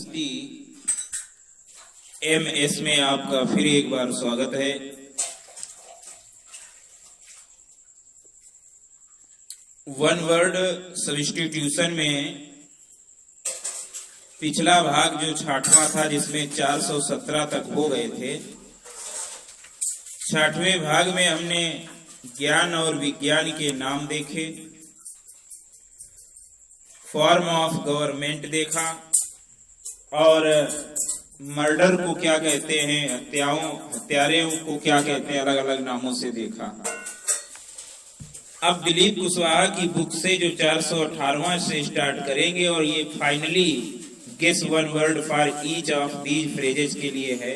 शक्ति MS में आपका फिर एक बार स्वागत है। वन वर्ड सब्स्टिट्यूशन में पिछला भाग जो 6वां था, जिसमें 417 तक हो गए थे। 6वें भाग में हमने ज्ञान और विज्ञान के नाम देखे, फॉर्म ऑफ गवर्नमेंट देखा और मर्डर को क्या कहते हैं, हत्यारों को क्या कहते हैं, अलग अलग नामों से देखा। अब दिलीप कुशवाहा की बुक से जो 418वां से स्टार्ट करेंगे और ये finally guess one word for each of these phrases के लिए है।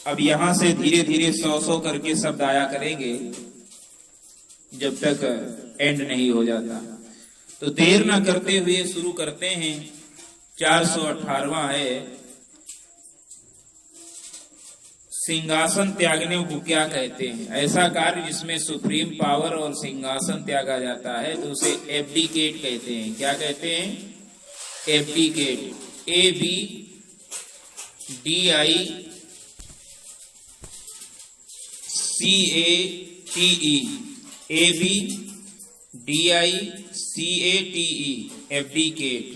अब यहां से धीरे धीरे 100 करके शब्द आया करेंगे जब तक एंड नहीं हो जाता। तो देर ना करते हुए शुरू करते हैं। 418वां है, सिंहासन त्यागने को क्या कहते हैं? ऐसा कार्य जिसमें सुप्रीम पावर और सिंहासन त्यागा जाता है तो उसे एब्डिकेट कहते हैं। क्या कहते हैं? एब्डिकेट। ABDICATE abdicate.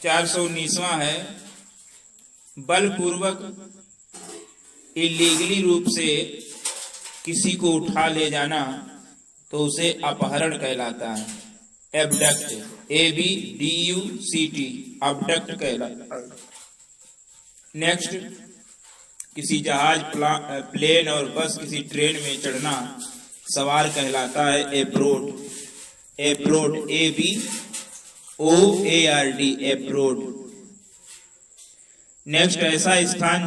419वां है, बलपूर्वक इलीगली रूप से किसी को उठा ले जाना तो उसे अपहरण कहलाता है। एबडक्ट, ABDUCT, अबडक्ट कहलाता है। नेक्स्ट, किसी जहाज, प्लेन और बस, किसी ट्रेन में चढ़ना सवार कहलाता है abroad. Abroad, ABOARD, abroad. Next, ऐसा स्थान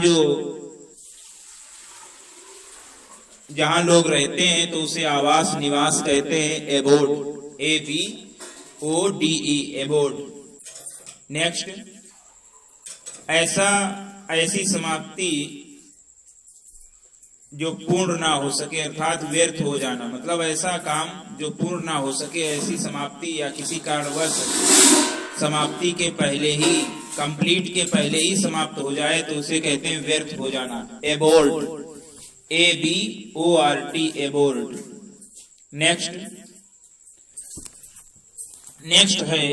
जहां लोग रहते हैं तो उसे आवास, निवास कहते हैं, एबोर्ड, ABODE, एबोर्ड। नेक्स्ट, ऐसी समाप्ति जो पूर्ण ना हो सके, अर्थात व्यर्थ हो जाना, मतलब ऐसा काम जो पूर्ण ना हो सके, ऐसी समाप्ति या किसी कारणवश समाप्ति के पहले ही, कंप्लीट के पहले ही समाप्त हो जाए तो उसे कहते हैं व्यर्थ हो जाना, एबोर्ड, ABORT, एबोर्ड। नेक्स्ट है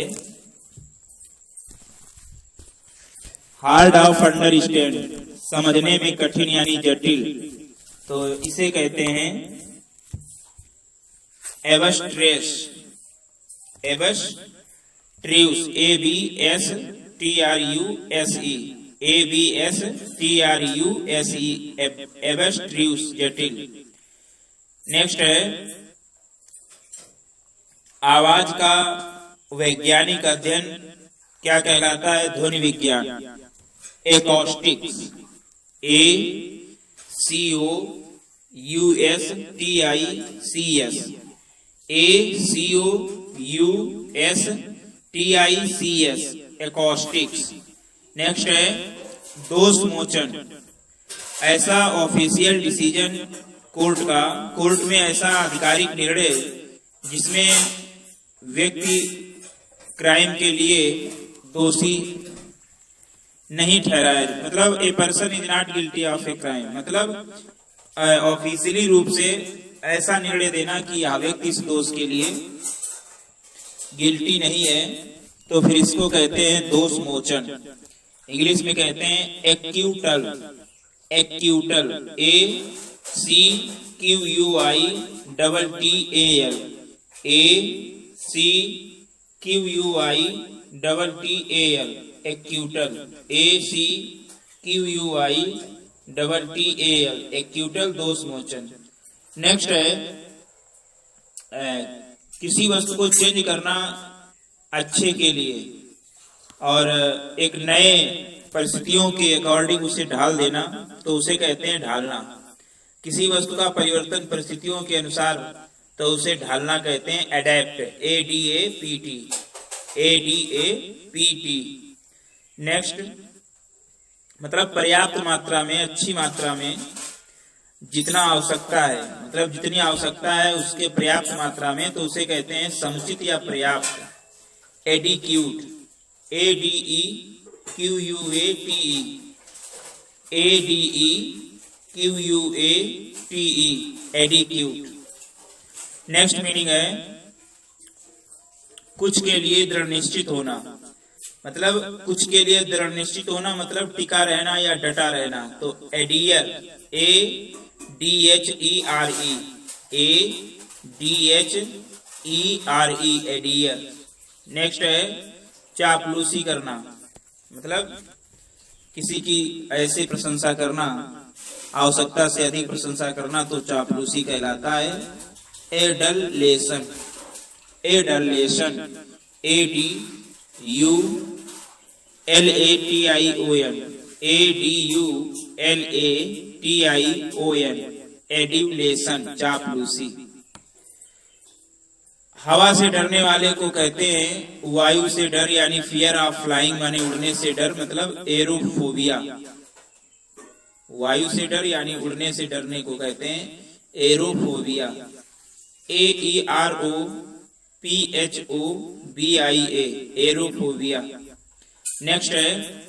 हार्ड ऑफ अंडरस्टैंड, समझने में कठिन यानी जटिल, तो इसे कहते हैं एबस्ट्रेस, एबस्ट्रूस, ABSTRUSE, एबस्ट्रूस, जटिल। नेक्स्ट है आवाज का वैज्ञानिक अध्ययन क्या कहलाता है? ध्वनि विज्ञान। Acoustics, ACOUSTICS, acoustics. नेक्स्ट है दोष मोचन, ऐसा ऑफिशियल डिसीजन कोर्ट में ऐसा आधिकारिक निर्णय जिसमें व्यक्ति क्राइम के लिए दोषी नहीं ठहराया, मतलब a person is not guilty of a crime, मतलब ऑफिशियली रूप से ऐसा निर्णय देना कि यह व्यक्ति इस दोष के लिए गिल्टी नहीं है, तो फिर इसको कहते हैं दोष मोचन। इंग्लिश में कहते हैं acquittal, ACQUITAL, acquittal, ACQUITAL, acquittal, दोष मोचन। नेक्स्ट है किसी वस्तु को चेंज करना अच्छे के लिए और एक नए परिस्थितियों के अकॉर्डिंग उसे ढाल देना तो उसे कहते हैं ढालना। किसी वस्तु का परिवर्तन परिस्थितियों के अनुसार तो उसे ढालना कहते हैं एडेप्ट, ADAPT। नेक्स्ट, मतलब पर्याप्त मात्रा में, अच्छी मात्रा में, जितना आवश्यकता है, मतलब जितनी आवश्यकता है उसके पर्याप्त मात्रा में तो उसे कहते हैं समुचित या पर्याप्त, adequate, ADEQUATE, adequate. Next meaning है कुछ के लिए दृढ़ निश्चित होना, मतलब कुछ के लिए दृढ़ निश्चित होना मतलब टिका रहना या डटा रहना। तो एडियर, ADHERE, एडियर। नेक्स्ट है चापलूसी करना, मतलब किसी की ऐसे प्रशंसा करना, आवश्यकता से अधिक प्रशंसा करना, तो चापलूसी कहलाता है। एडलेशन, ADULATION, एड्यूलेशन, चापलूसी। हवा से डरने वाले को कहते हैं वायु से डर, यानी फियर ऑफ फ्लाइंग, माने उड़ने से डर, मतलब एरोफोबिया। वायु से डर यानी उड़ने से डरने को कहते हैं एरोफोबिया। AEROPHOBIA, aerophobia. नेक्स्ट है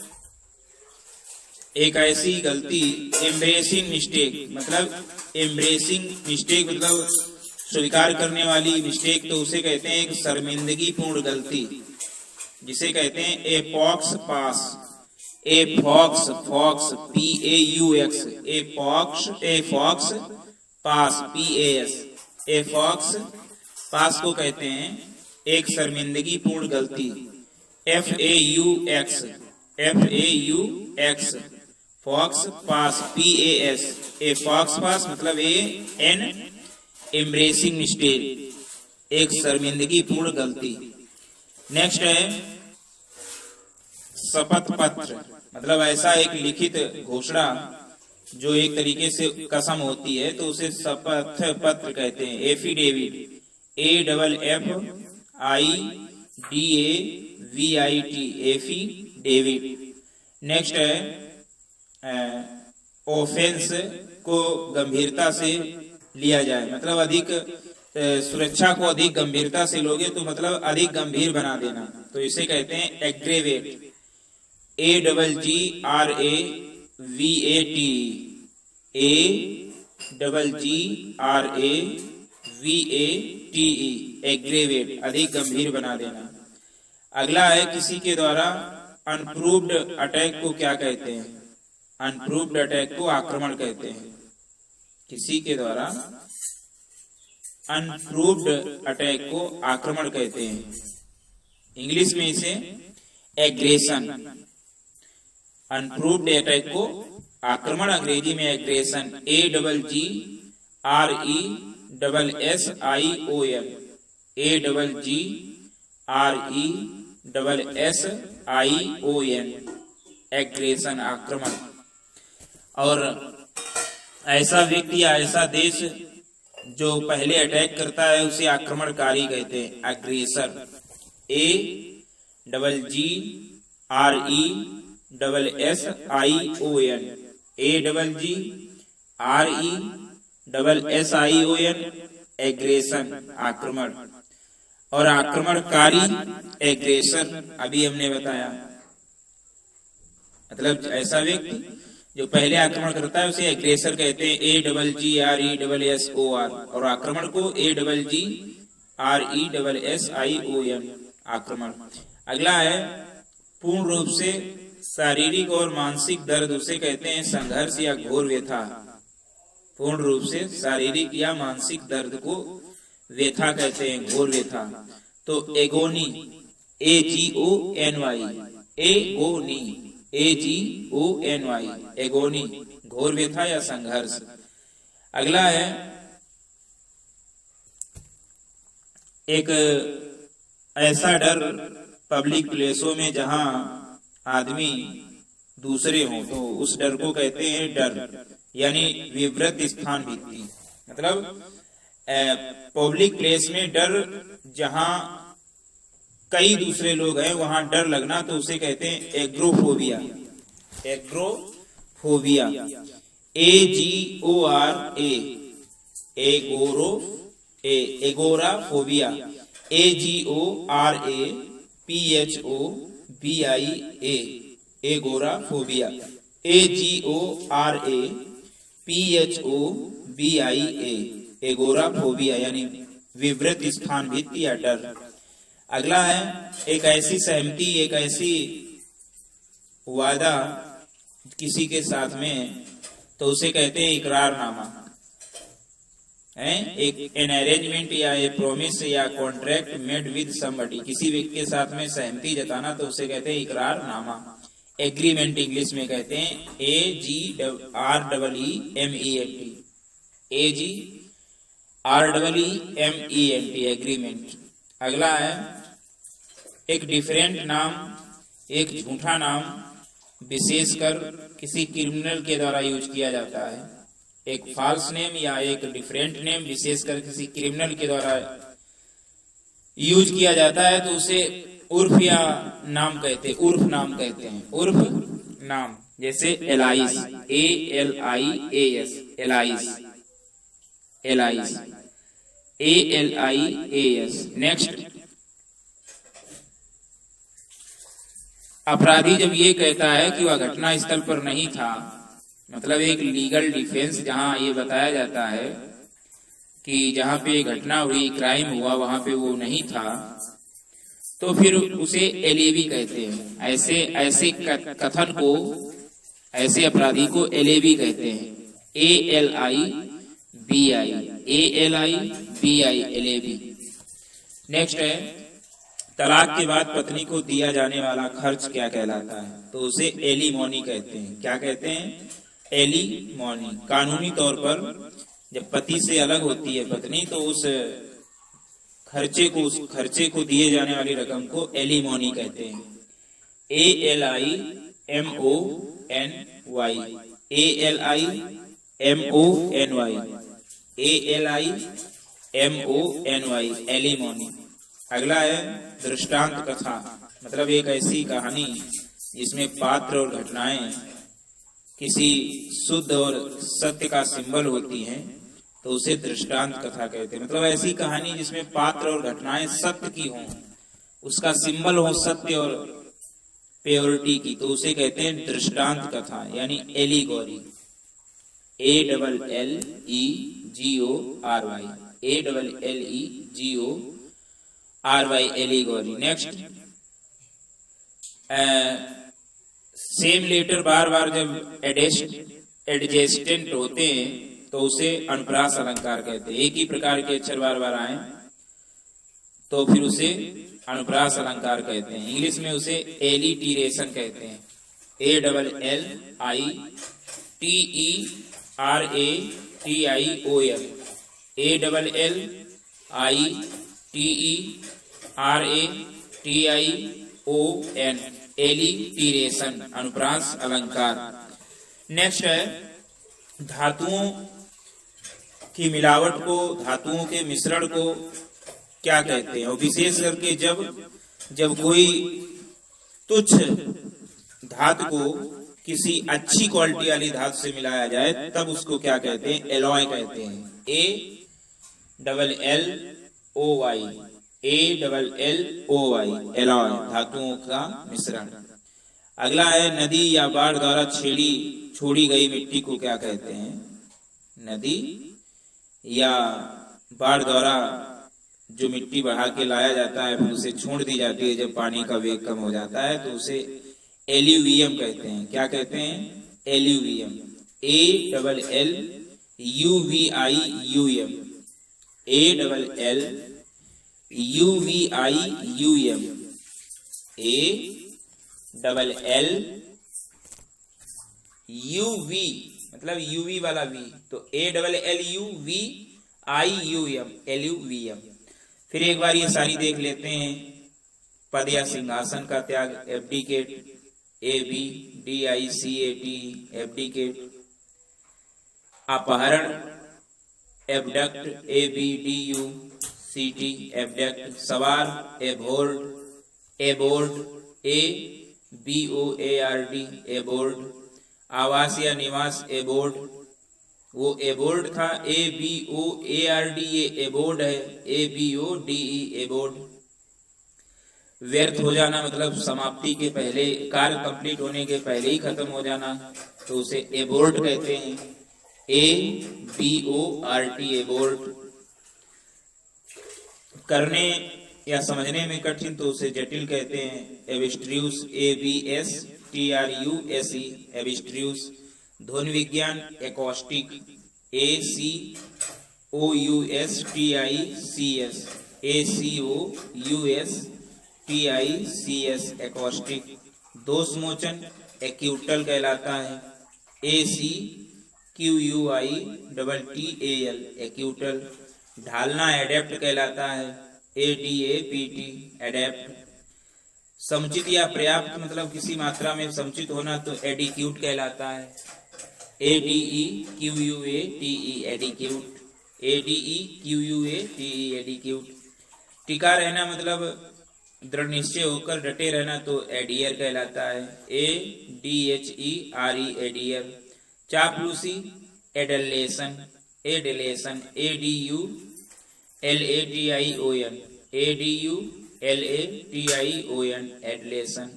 एक ऐसी गलती, एम्ब्रेसिंग मिस्टेक, मतलब एम्ब्रेसिंग मिस्टेक मतलब स्वीकार करने वाली मिस्टेक, तो उसे कहते हैं एक शर्मिंदगी पूर्ण गलती, जिसे कहते हैं एपॉक्स पास, एपॉक्स PAUX, एपॉक्स पास PAS, एपॉक्स पास को कहते हैं एक शर्मिंदगी पूर्ण गलती। FAUX, फॉक्स पास PAS, एपॉक्स पास मतलब एम्ब्रेसिंग मिस्टेक, एक शर्मिंदगी पूर्ण गलती। नेक्स्ट है शपथ पत्र, मतलब ऐसा एक लिखित घोषणा जो एक तरीके से कसम होती है, तो उसे शपथ पत्र कहते हैं। Affidavit, AFFIDAVIT, affidavit. नेक्स्ट है ऑफेंस को गंभीरता से लिया जाए, मतलब अधिक सुरक्षा को अधिक गंभीरता से लोगे तो मतलब अधिक गंभीर बना देना, तो इसे कहते हैं एग्रेवेट, AGGRAVATE, एग्रेवेट, अधिक गंभीर बना देना। अगला है किसी के द्वारा अनप्रूव्ड अटैक को क्या कहते हैं? अनप्रूव्ड अटैक को आक्रमण कहते हैं। किसी के द्वारा अनप्रूव्ड अटैक को आक्रमण कहते हैं। इंग्लिश में इसे एग्रेशन, अनप्रूव्ड अटैक को आक्रमण, अंग्रेजी में एग्रेशन, AGGRESSION, एग्रेशन, आक्रमण। और ऐसा व्यक्ति या ऐसा देश जो पहले अटैक करता है उसे आक्रमणकारी कहते हैं, अग्रेसर, AGGRESSION, एग्रेशन, आक्रमण। और आक्रमणकारी एग्रेसर अभी हमने बताया, मतलब ऐसा व्यक्ति जो पहले आक्रमण करता है उसे एग्रेसर कहते हैं, AGGRESSOR, और आक्रमण को AGGRESSION, आक्रमण। अगला है पूर्ण रूप से शारीरिक और मानसिक दर्द, उसे कहते हैं संघर्ष या घोर व्यथा। पूर्ण रूप से शारीरिक या मानसिक दर्द को व्यथा कहते हैं, घोर व्यथा। तो एगोनी, AGONY, AGONY, एगोनी, घोर व्यथा या संघर्ष। अगला है एक ऐसा डर पब्लिक प्लेसों में जहां आदमी दूसरे हों, तो उस डर को कहते हैं डर, यानी विवृत स्थान भित्ति, मतलब पब्लिक प्लेस में डर, जहां कई दूसरे लोग हैं वहां डर लगना, तो उसे कहते हैं agoraphobia, agoraphobia, AGORA, agoraphobia, AGORAFOBIA, PHOBIA agoraphobia, AGORAPHOBIA agoraphobia यानी विवृत स्थान भीति या डर। अगला है एक ऐसी सहमति, एक ऐसी वादा किसी के साथ में, तो उसे कहते हैं इकरारनामा है। एक एन अरेंजमेंट या ए प्रोमिस या कॉन्ट्रैक्ट मेड विद समबडी, किसी व्यक्ति के साथ में सहमति जताना तो उसे कहते हैं इकरारनामा। एग्रीमेंट इंग्लिश में कहते हैं AGREEMENT एग्रीमेंट। अगला है एक डिफरेंट नाम, एक झूठा नाम विशेषकर किसी क्रिमिनल के द्वारा यूज किया जाता है। एक फॉल्स नेम या एक डिफरेंट नेम विशेषकर किसी क्रिमिनल के द्वारा यूज किया जाता है तो उसे उर्फ या नाम कहते हैं, उर्फ नाम कहते हैं, उर्फ नाम। जैसे alias, ALIAS alias, alias ALIAS। Next, अपराधी जब ये कहता है कि वह घटना स्थल पर नहीं था, मतलब एक लीगल डिफेंस जहां ये बताया जाता है कि जहां पे घटना हुई, क्राइम हुआ, वहां पे वो नहीं था, तो फिर उसे एलेबी कहते हैं। ऐसे कथन को, ऐसे अपराधी को एलेबी कहते हैं, ALIBI एलेबी। नेक्स्ट है तलाक के बाद पत्नी को दिया जाने वाला खर्च क्या कहलाता है, तो उसे एलिमोनी कहते हैं। क्या कहते हैं? एलिमोनी। कानूनी तौर पर जब पति से अलग होती है पत्नी तो उस खर्चे को दिए जाने वाली रकम को एलिमोनी कहते हैं। ALIMONY ALIMONY alimony. अगला है दृष्टांत कथा, मतलब एक ऐसी कहानी जिसमें पात्र और घटनाएं किसी शुद्ध और सत्य का सिंबल होती हैं तो उसे दृष्टांत कथा कहते हैं। मतलब ऐसी कहानी जिसमें पात्र और घटनाएं सत्य की हों, उसका सिंबल हो सत्य और प्योरिटी की, तो उसे कहते हैं दृष्टांत कथा यानी allegory. ALLEGORY allegory. Next, same letter बार बार जब एडजेस्टेंट होते हैं तो उसे अनुप्रास अलंकार कहते हैं। एक ही प्रकार के अक्षर बार बार आए तो फिर उसे अनुप्रास अलंकार कहते हैं। इंग्लिश में उसे एलिटीरेशन कहते हैं, ALLITERATION एलिटीरेशन अनुप्रास अलंकार। नेक्स्ट है धातुओं की मिलावट को, धातुओं के मिश्रण को क्या कहते हैं, और विशेष करके जब कोई तुच्छ धातु को किसी अच्छी क्वालिटी वाली धातु से मिलाया जाए तब उसको क्या कहते हैं? एलॉय कहते हैं, ALLOY एलॉय, धातुओं का मिश्रण। अगला है नदी या बाढ़ द्वारा छोड़ी गई मिट्टी को क्या कहते हैं? नदी या बाढ़ द्वारा जो मिट्टी बढ़ा के लाया जाता है फिर उसे छोड़ दी जाती है जब पानी का वेग कम हो जाता है तो उसे एल्यूवियम कहते हैं। क्या कहते हैं? एल्यूवियम, ALLUVIUM मतलब यूवी वाला वी, तो ALLUVIUM एल्यूवियम। फिर एक बार ये सारी देख लेते हैं। पद या सिंहासन का त्याग, एब्डिकेट, ABDICAT एब्डिकेट। अपहरण, एबडक्ट, ABDUCT एबडक्ट। सवार, एबोर्ड, ABOARD एबोर्ड। आवास या निवास, एबोर्ड, वो एबोर्ड था, ABOARD, ये एबोर्ड है, ABODE एबोर्ड। व्यर्थ हो जाना मतलब समाप्ति के पहले, कार्य कंप्लीट होने के पहले ही खत्म हो जाना, तो उसे एबोर्ट कहते हैं। ABORT abort. करने या समझने में कठिन तो उसे जटिल कहते हैं। एबिस्ट्रूस ABSTRUSE एबिस्ट्रूस। ध्वनि विज्ञान एकॉस्टिक ACOUSTICS एकॉस्टिक। दोषमोचन एक्यूटल कहलाता है। ACQUITTAL acquittal. ढालना एडेप्ट कहलाता है। ADAPT adapt. समुचित या पर्याप्त मतलब किसी मात्रा में समुचित होना तो एडिक्यूट कहलाता है। ADEQUATE adequate. ADEQUATE adequate. टिका रहना मतलब दृढ़ निश्चय होकर डटे रहना तो एडियर कहलाता है। ADHERE adhere. चापलूसी एडलेशन एडलेशन। ADULATION एडलेशन।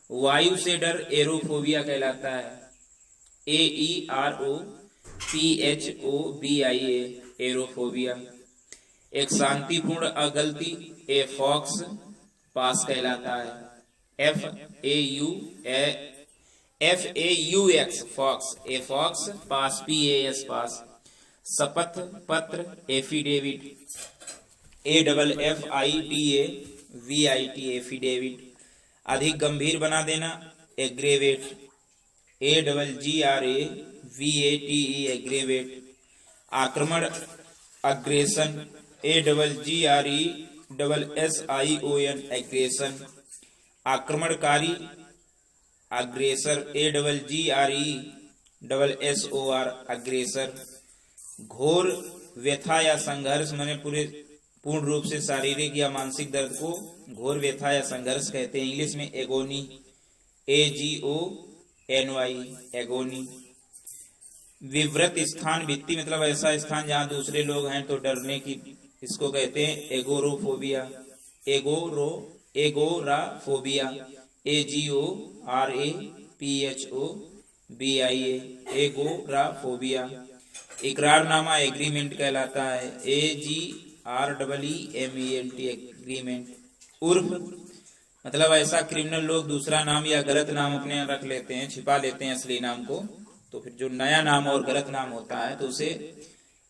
वायु से डर एरोफोबिया कहलाता है। AEROPHOBIA aerophobia. एक शांतिपूर्ण अगलती फॉक्स पास कहलाता है। FAUX फॉक्स फॉक्स पास PAS पास। शपथ पत्र एफिडेविट। AFFIDAVIT affidavit. अधिक गंभीर बना देना एग्रेवेट। AGGRAVATE aggravate. आक्रमण अग्रेशन। AGGRESSION aggression. आक्रमणकारी अग्रेसर। AGGRESSOR अग्रेसर। घोर व्यथा या संघर्ष माने पूर्ण रूप से शारीरिक या मानसिक दर्द को घोर व्यथा या संघर्ष कहते हैं। इंग्लिश में एगोनी। AGONY agony. विव्रत स्थान भित्ति मतलब ऐसा स्थान जहां दूसरे लोग हैं तो डरने की, इसको कहते हैं एगोरोफोबिया। एगोराफोबिया। AGORAPHOBIA agoraphobia. इकरारनामा एग्रीमेंट कहलाता है। AGREEMENT agreement. उर्फ मतलब ऐसा क्रिमिनल लोग दूसरा नाम या गलत नाम अपने रख लेते हैं, छिपा लेते हैं असली नाम को, तो फिर जो नया नाम और गलत नाम होता है तो उसे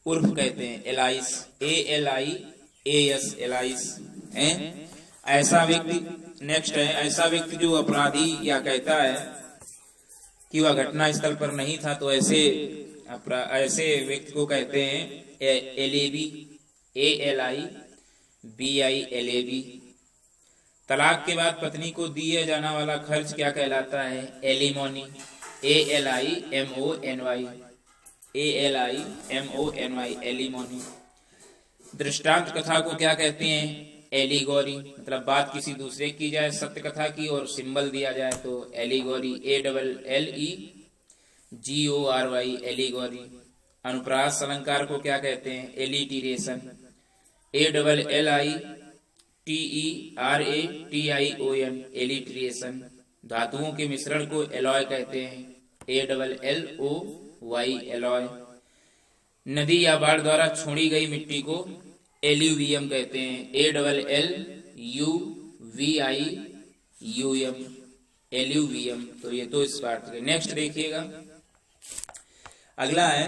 उर्फ कहते हैं। Alias ALIAS alias. ऐसा व्यक्ति नेक्स्ट है, ऐसा व्यक्ति जो अपराधी या कहता है कि वह घटना स्थल पर नहीं था तो ऐसे व्यक्ति को कहते हैं LAB ALIBI LAB। तलाक के बाद पत्नी को दिया जाने वाला खर्च क्या कहलाता है? एलिमोनी। ALIMONY alimony. दृष्टांत कथा को क्या कहते हैं? एलिगोरी। मतलब बात किसी दूसरे की जाए सत्य कथा की और सिंबल दिया जाए तो एलिगोरी। ALLEGORY allegory. अनुप्रास अलंकार को क्या कहते हैं? एलिटिरेशन। ALLITERATION एलिट्रिएशन। धातुओं के मिश्रण को एलॉय कहते हैं। ALLOY alloy. नदी या बाढ़ द्वारा छोड़ी गई मिट्टी को एल्यूवियम कहते हैं। ALLUVIUM alluvium. तो ये तो इस पार्ट के। नेक्स्ट देखिएगा, अगला है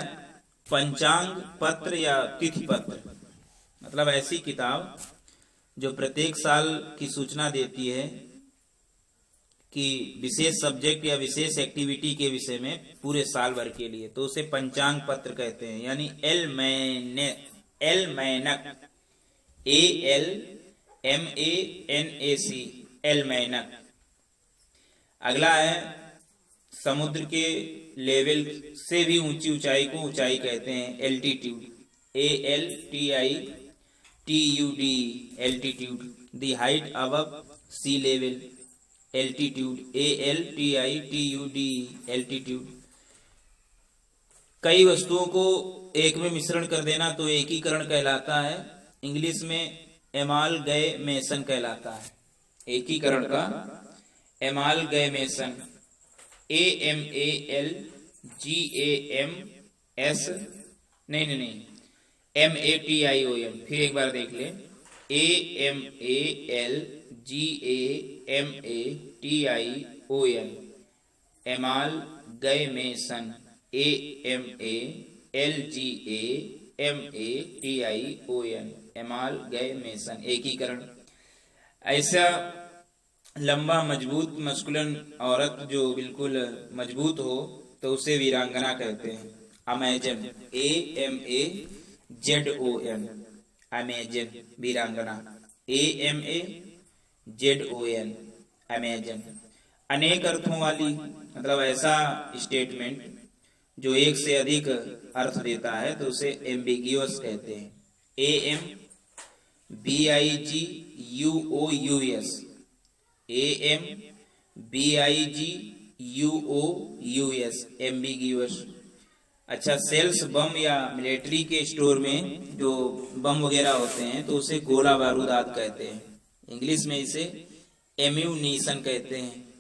पंचांग पत्र या तिथि पत्र। मतलब ऐसी किताब जो प्रत्येक साल की सूचना देती है कि विशेष सब्जेक्ट या विशेष एक्टिविटी के विषय में पूरे साल भर के लिए, तो उसे पंचांग पत्र कहते हैं। यानी एलमैनक ALMANAC एलमैनक। अगला है समुद्र के लेवल से भी ऊंची ऊंचाई को ऊंचाई कहते हैं। Altitude ALTITUD altitude. The height above sea level altitude ALTITUD altitude. कई वस्तुओं को एक में मिश्रण कर देना तो एकीकरण कहलाता है। इंग्लिश में एमालगमेशन कहलाता है। एकीकरण का एमालगैमेशन, AMALGAMS, नहीं, MATION। फिर एक बार देख ले, AMALGAMATION, एमालगैमेशन, AMALGAMATION, एमालगैमेशन, एकीकरण। ऐसा लंबा मजबूत मस्कुलन औरत जो बिल्कुल मजबूत हो तो उसे वीरांगना कहते हैं। अमेजन, AMAZON, अमेजन, वीरांगना, AMAZON, अमेजन। अनेक अर्थों वाली, मतलब ऐसा स्टेटमेंट जो एक से अधिक अर्थ देता है तो उसे एम्बिगियस कहते हैं। AMBIGUOUS, AMBIGUOUS, ambiguous. अच्छा, सेल्स बम या मिलिट्री के स्टोर में जो बम वगैरह होते हैं तो उसे गोला बारूदात कहते हैं। इंग्लिश में इसे एम्यूनिशन कहते हैं।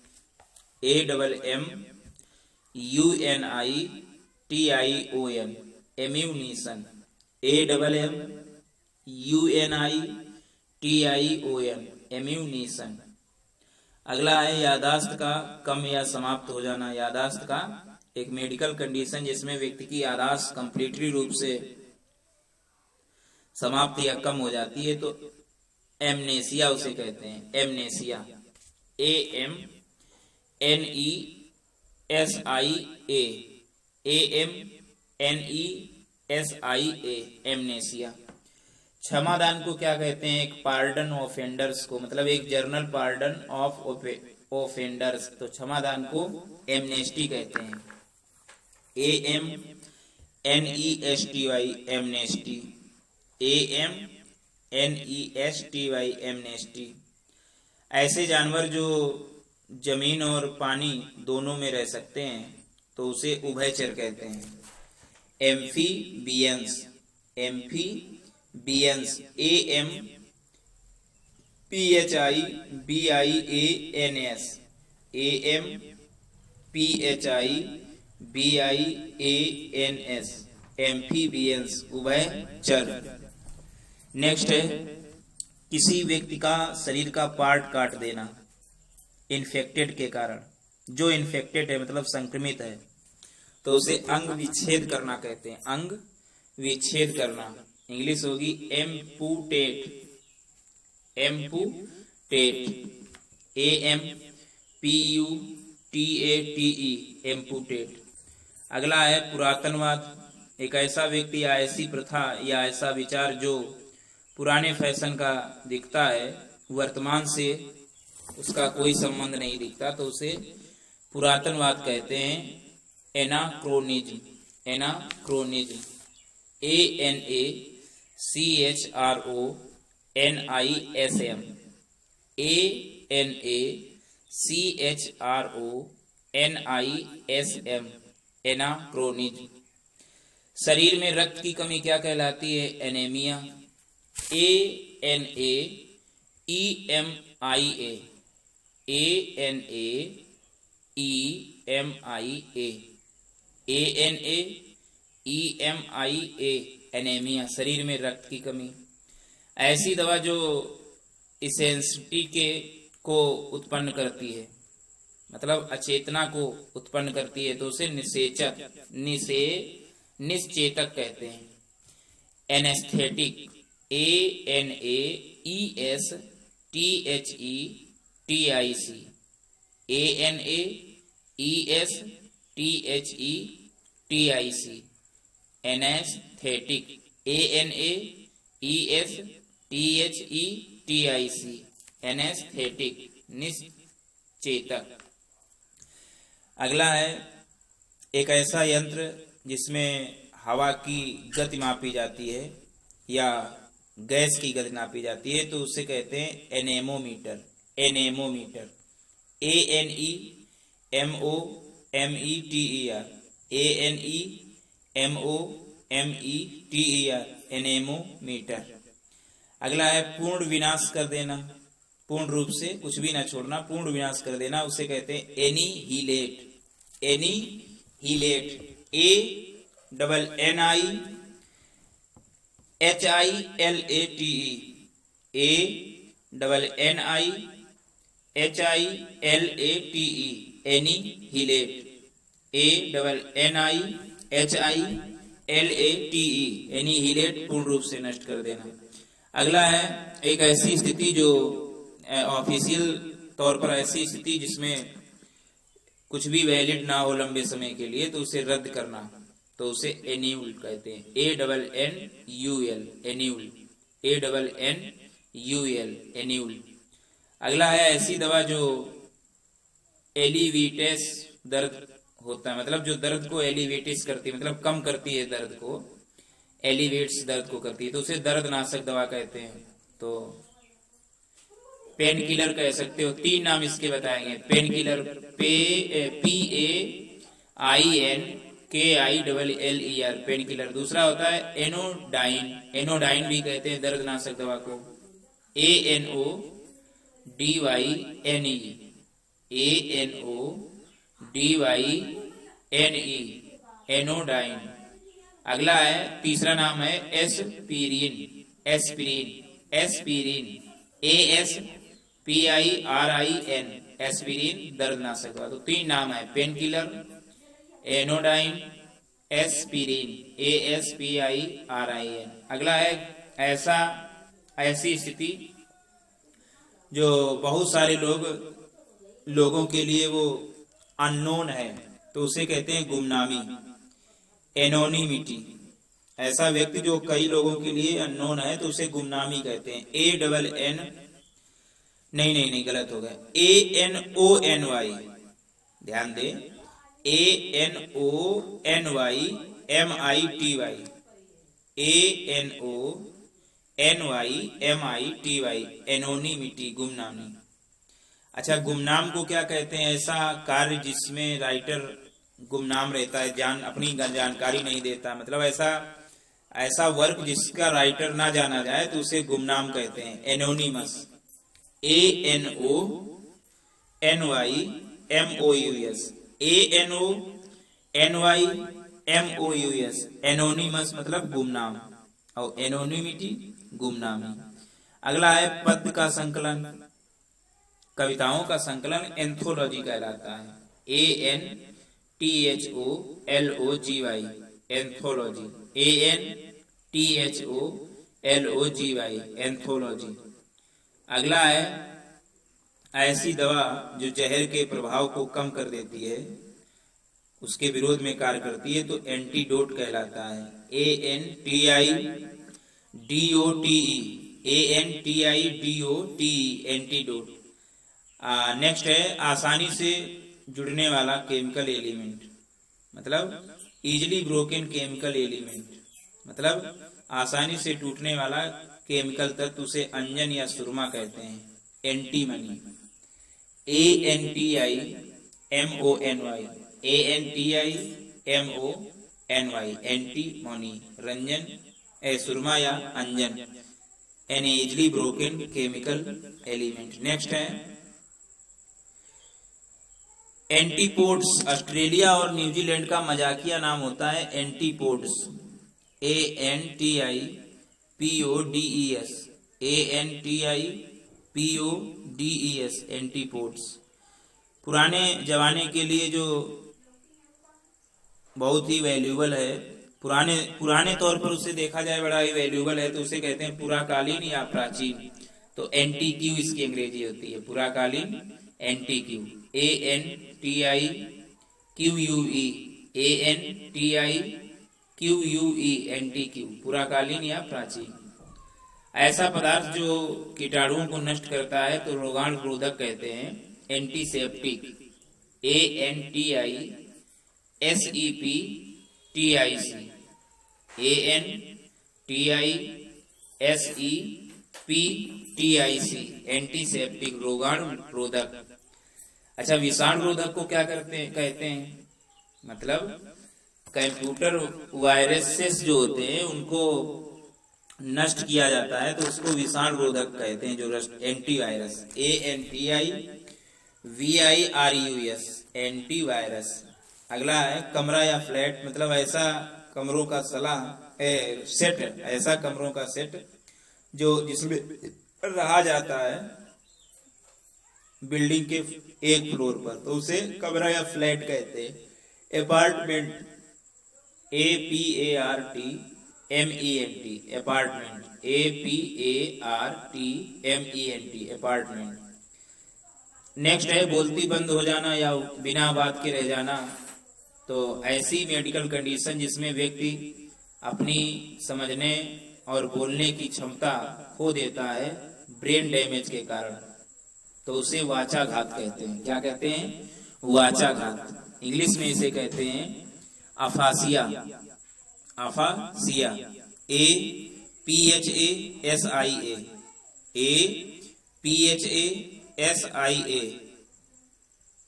AMMUNITION, ammunition, AMMUNITION, ammunition. अगला है यादाश्त का कम या समाप्त हो जाना। यादाश्त का एक मेडिकल कंडीशन जिसमें व्यक्ति की यादाश्त कंप्लीटली रूप से समाप्त या कम हो जाती है तो एमनेसिया उसे कहते हैं। Amnesia, AMNESIA, amnesia. क्षमादान को क्या कहते हैं? एक पार्डन ऑफेंडर्स को, मतलब एक जर्नल पार्डन ऑफ ऑफेंडर्स, तो क्षमादान को एमनेस्टी कहते हैं। AMNESTY, amnesty, AMNESTY, amnesty. ऐसे जानवर जो जमीन और पानी दोनों में रह सकते हैं तो उसे उभयचर कहते हैं। Amphibians, amphibians, AMPHIBIANS, AMPHIBIANS, amphibians, उभयचर। नेक्स्ट है किसी व्यक्ति का शरीर का पार्ट काट देना इन्फेक्टेड के कारण। जो इन्फेक्टेड है मतलब संक्रमित है तो उसे अंग विच्छेद करना कहते हैं। अंग विच्छेद करना, इंग्लिश होगी एम्पुटेट, एम्पुटेट, AMPUTATE, एम्पुटेट। अगला है पुरातनवाद, एक ऐसा व्यक्ति या ऐसी प्रथा या ऐसा विचार जो पुराने फैशन का दिखता है, वर्तमान से उसका कोई संबंध नहीं दिखता, तो उसे पुरातनवाद कहते हैं। Anachronism, anachronism, ANACHRONISM, ANACHRONISM, anachronism. शरीर में रक्त की कमी क्या कहलाती है? एनीमिया। ANAEMIA, ANAEMIA, एनीमिया, शरीर में रक्त की कमी। ऐसी दवा जो इसेंसिटी को उत्पन्न करती है, मतलब अचेतना को उत्पन्न करती है, तो उसे निश्चेतक कहते हैं। Anaesthetic, ANAESTHETIC, ANAESTHETIC, anaesthetic, ANAESTHETIC, anaesthetic, निश्चेतक। अगला है एक ऐसा यंत्र जिसमें हवा की गति मापी जाती है या गैस की गति नापी जाती है, तो उसे कहते हैं anemometer, anemometer. ANEMOMETER, ANEMOMETER, anemometer. अगला है पूर्ण विनाश कर देना, पूर्ण रूप से कुछ भी ना छोड़ना, पूर्ण विनाश कर देना, उसे कहते हैं एनीहिलेट। एनीहिलेट, ANNIHILATE, ANNIHILATE, एनीहिलेट, ANNIHILATE, एनीहिलेट, पूर्ण रूप से नष्ट कर देना। अगला है एक ऐसी स्थिति जो ऑफिशियल तौर पर ऐसी स्थिति जिसमें कुछ भी वैलिड ना हो लंबे समय के लिए, तो उसे रद्द करना, तो उसे एन्यूल कहते हैं। ANNUL, annual, ANNUL, annual. अगला है ऐसी दवा जो एलिवेटेस दर्द होता है, मतलब जो दर्द को एलिवेटिस करती है, मतलब कम करती है दर्द को, एलिवेट्स दर्द को करती है, तो उसे दर्दनाशक दवा कहते हैं। तो पेन किलर कह सकते हो। 3 नाम इसके बताएंगे। Pain killer, PAINKILLER, pain killer. दूसरा होता है एनोडाइन, एनोडाइन भी कहते हैं दर्दनाशक दवा को, ANODYNE, ANODYNE, एनोडाइन। अगला है, तीसरा नाम है aspirin, aspirin, aspirin, ASPIRIN, aspirin, दर्दनाशक दवा। तो 3 नाम है, pain killer, anodyne, aspirin, ASPIRIN। अगला है ऐसी स्थिति जो बहुत सारे लोगों के लिए वो अननोन है, तो उसे कहते हैं गुमनामी, एनोनिमिटी। ऐसा व्यक्ति जो कई लोगों के लिए अननोन है, तो उसे गुमनामी कहते हैं। नहीं, गलत हो गया, ANONY, ध्यान दे, ANONYMITY, ANONYMITY, एनोनिमिटी, गुमनामी। अच्छा, गुमनाम को क्या कहते हैं? ऐसा कार्य जिसमें राइटर गुमनाम रहता है, अपनी जानकारी नहीं देता, मतलब ऐसा वर्क जिसका राइटर ना जाना जाए, तो उसे गुमनाम कहते हैं, एनोनिमस, ANONYMOUS, ANONYMOUS, एनोनिमस मतलब गुमनाम, और एनोनिमिटी गुमनामी। अगला है पद्य का संकलन, कविताओं का संकलन एंथोलॉजी कहलाता है, ANTHOLOGY, एंथोलॉजी, ANTHOLOGY, एंथोलॉजी। अगला है ऐसी दवा जो जहर के प्रभाव को कम कर देती है, उसके विरोध में कार्य करती है, तो एंटीडोट कहलाता है, ANTIDOTE, एंटीडोट। नेक्स्ट है आसानी से जुड़ने वाला केमिकल एलिमेंट, मतलब इजिली ब्रोकन केमिकल एलिमेंट, मतलब आसानी से टूटने वाला केमिकल तत्व, उसे अंजन या सुरमा कहते हैं, एंटीमनी, ANTIMONY, एंटीमनी, रंजन, सुरमा या अंजन, an easily broken chemical element. Next है एंटीपोड्स। ऑस्ट्रेलिया और न्यूजीलैंड का मजाकिया नाम होता है एंटीपोड्स, ANTIPODES, ANTIPODES, एंटीपोड्स। पुराने जमाने के लिए जो बहुत ही वैल्यूबल है, पुराने तौर पर उसे देखा जाए बड़ा ही वैल्यूबल है, तो उसे कहते हैं पुराकालीन या प्राचीन, तो एंटीक्यू इसकी अंग्रेजी होती है, पुराकालीन, एंटीक्यू, ANTIQUE, ANTIQUE, एंटीक्यू, पुराकालीन या प्राचीन। ऐसा पदार्थ जो कीटाणुओं को नष्ट करता है, तो रोगाणुरोधक कहते हैं, एंटीसेप्टिक, ANTISEPTIC, ANTISEPTIC, एंटीसेप्टिक, रोगाणुरोधक। अच्छा, विषाणुरोधक को क्या कहते हैं? मतलब कंप्यूटर वायरसेस जो होते हैं उनको नष्ट किया जाता है तो उसको विषाणु रोधक कहते हैं, जो एंटीवायरस, ANTIVIRUS, एंटीवायरस। अगला है कमरा या फ्लैट, मतलब ऐसा कमरों का सेट, ऐसा कमरों का सेट जो जिसमें रहा जाता है बिल्डिंग के एक फ्लोर पर, तो उसे कमरा या फ्लैट कहते हैं। Apartment, APARTMENT, apartment, APARTMENT, apartment. Next है बोलती बंद हो जाना या बिना बात के रह जाना। तो ऐसी मेडिकल कंडीशन जिसमें व्यक्ति अपनी समझने और बोलने की क्षमता खो देता है ब्रेन डैमेज के कारण, तो उसे वाचाघात कहते हैं। क्या कहते हैं? वाचाघात। इंग्लिश में इसे कहते हैं अफासिया, अफासिया, APHASIA, APHASIA,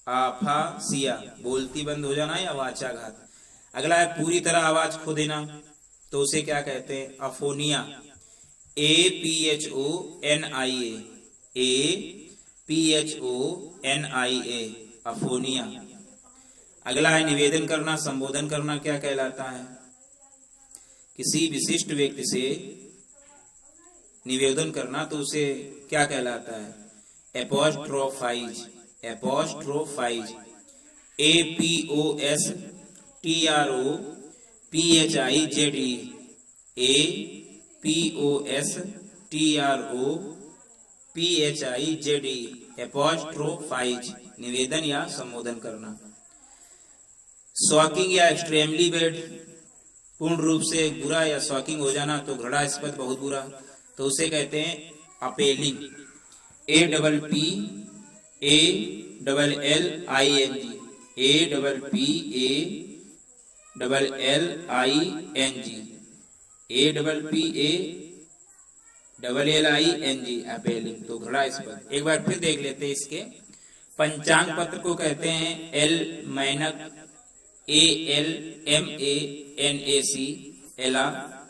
आफासिया, बोलती बंद हो जाना या वाचाघात। अगला है पूरी तरह आवाज खो देना, तो उसे क्या कहते हैं? अफोनिया, APHONIA, APHONIA, अफोनिया। अगला है निवेदन करना, संबोधन करना क्या कहलाता है? किसी विशिष्ट व्यक्ति से निवेदन करना तो उसे क्या कहलाता है? एपोस्ट्रोफाइज, एपोस्ट्रोफाइज, APOSTROPHIZE, APOSTROPHIZE, एपोस्ट्रोफाइज, निवेदन या संबोधन करना। शॉकिंग या एक्सट्रीमली बैड, पूर्ण रूप से बुरा या शॉकिंग हो जाना, तो घृणास्पद, बहुत बुरा, तो उसे कहते हैं अपेलिंग, APPALLING, APPALLING, अपेलिंग, तो घृणास्पद। एक बार फिर देख लेते हैं इसके। पंचांग पत्र को कहते हैं एलमैनक, ALMANAC,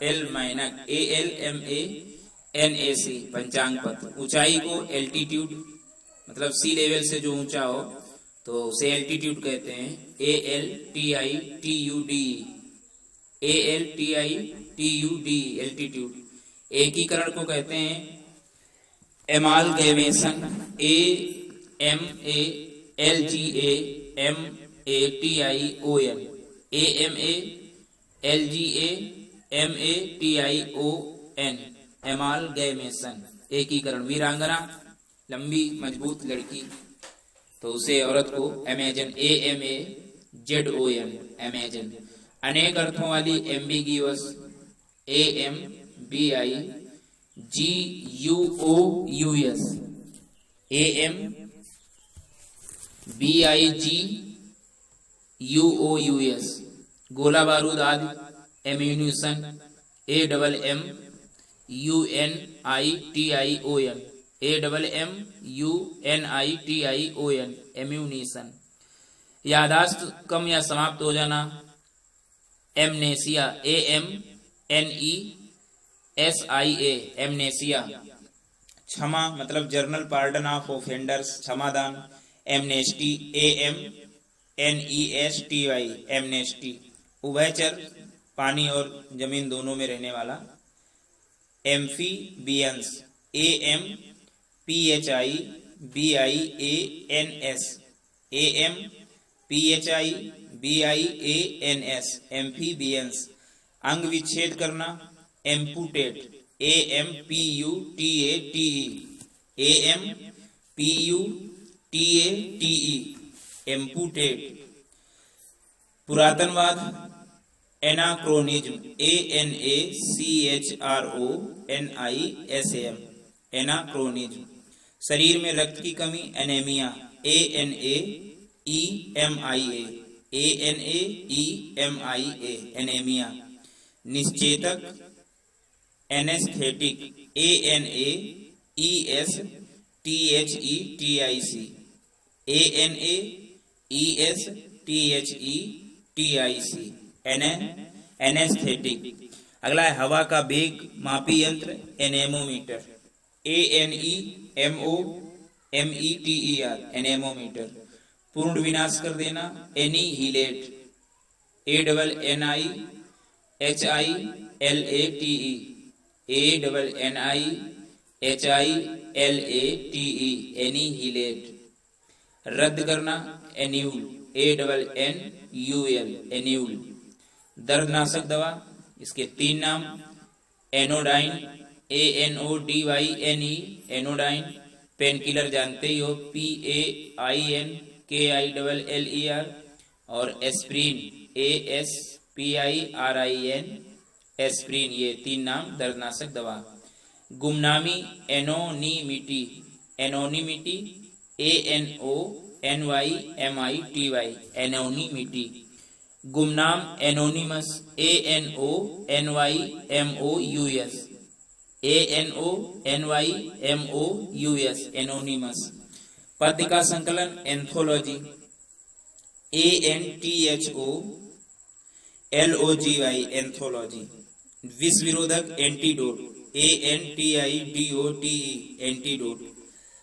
एलमैनक, ALMANAC, पंचांग पत्र। ऊंचाई को एल्टीट्यूड, मतलब सी लेवल से जो ऊंचा हो तो उसे एल्टीट्यूड कहते हैं, ALTITUD, ALTITUD, एल्टीट्यूड। एकीकरण को कहते हैं एमालगेमेशन, AMALGAMATION, AMALGAMATION, एमालगेमेशन, एकीकरण। वीरांगना, लंबी मजबूत लड़की, तो उसे औरत को अमेजन, AMAZON, अमेजन। अनेक अर्थों वाली एम्बिगियस, AMBIGUOUS, AMBIGUOUS, गोला बारूद आदि, एम्यूनिशन, AMMUNITION, AMMUNITION, एम्यूनिशन। यादाश्त कम या समाप्त हो जाना, एमनेसिया, AMNESIA, एमनेसिया। क्षमा, मतलब जर्नल पार्डन ऑफ ऑफेंडर्स, क्षमादान, एमनेस्टी, AMNESTY, एमनेस्टी। उभयचर, पानी और जमीन दोनों में रहने वाला, एम्फीबियंस, AMPHIBIANS, AMPHIBIANS, एम्फीबियंस। अंग विच्छेद करना, एम्पुटेट, AMPUTATE, AMPUTATE, एम्पुटेट। पुरातनवाद, anachronism, ANACHRONISM, anachronism. शरीर में रक्त की कमी, anaemia, ANAEMIA, anaemia. निश्चेतक, anaesthetic, ANAESTHETIC, anaesthetic. अगला है हवा का वेग मापी यंत्र एनेमोमीटर, ANEMOMETER, एनेमोमीटर। पूर्ण विनाश कर देना एनीहिलेट, ANNIHILATE, ANNIHILATE, एनीहिलेट। रद्द करना एन्यूल, ANNUL, एन्यूल। दर्दनाशक दवा, इसके 3 नाम anodyne, ANODYNE, anodyne. Pain killer जानते ही हो, PAINKILLER, और एस्प्रिन, ASPIRIN, एस्प्रिन। ये 3 नाम दर्दनाशक दवा। गुमनामी एनोनिमिटी, एनोनिमिटी, ANONYMITY, एनोनिमिटी। गुमनाम एनोनिमस, ANONYMOUS, ANONYMOUS, एनोनिमस। पद्य का संकलन एंथोलॉजी, ANTHOLOGY, एंथोलॉजी। विष विरोधक एंटीडोट, ANTIDOTE, एंटीडोट।